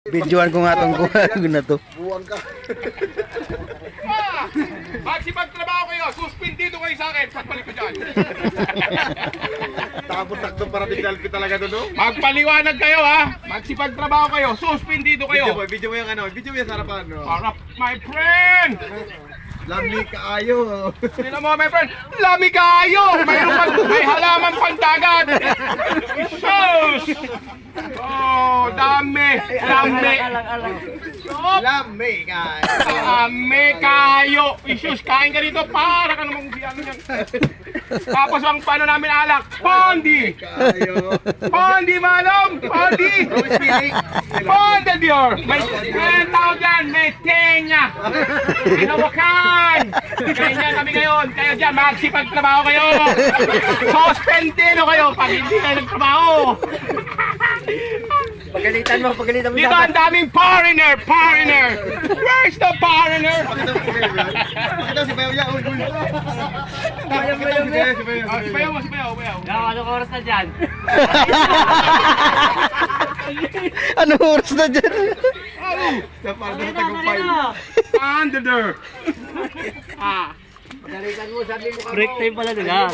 Videoan ko nga tong kuha na to. Buwan ka. Magsipagtrabaho kayo, suspindido kayo sa akin, pagpalik ko dyan. Tapos sakto parating selfie talaga doon, no? Magpaliwanag kayo ha, magsipagtrabaho kayo, suspindido kayo. Video mo yung ano, video mo yung sarapan, no? Para, my friend! Lami kaayo. Sino mo, my friend? Lami kayo! May halaman pandagat! Sus! Oh, dami! Dami! Lami kaayo. Dami kayo! Isus, kain ka dito para ka namang si ano yan. Tapos ang paano namin alak? Pondi! Kaayo. Pondi, malom! Pondi! Pondi, Dior! May tao dyan, may tenya! Hinawakan! Ganyan kami ngayon. Kayo dyan, magsipagtrabaho kayo! Suspendido kayo pag hindi kayo nagtrabaho! Pagalitan mo Dito ang daming foreigner! Foreigner! Where's the foreigner? Pakita si Bayaw yan. Sipayaw mo, sipayaw, sipayaw. Anong oras na dyan? Anong oras na dyan? Sa parang sa tagumpay. Under there! Ah! Break time pala nila.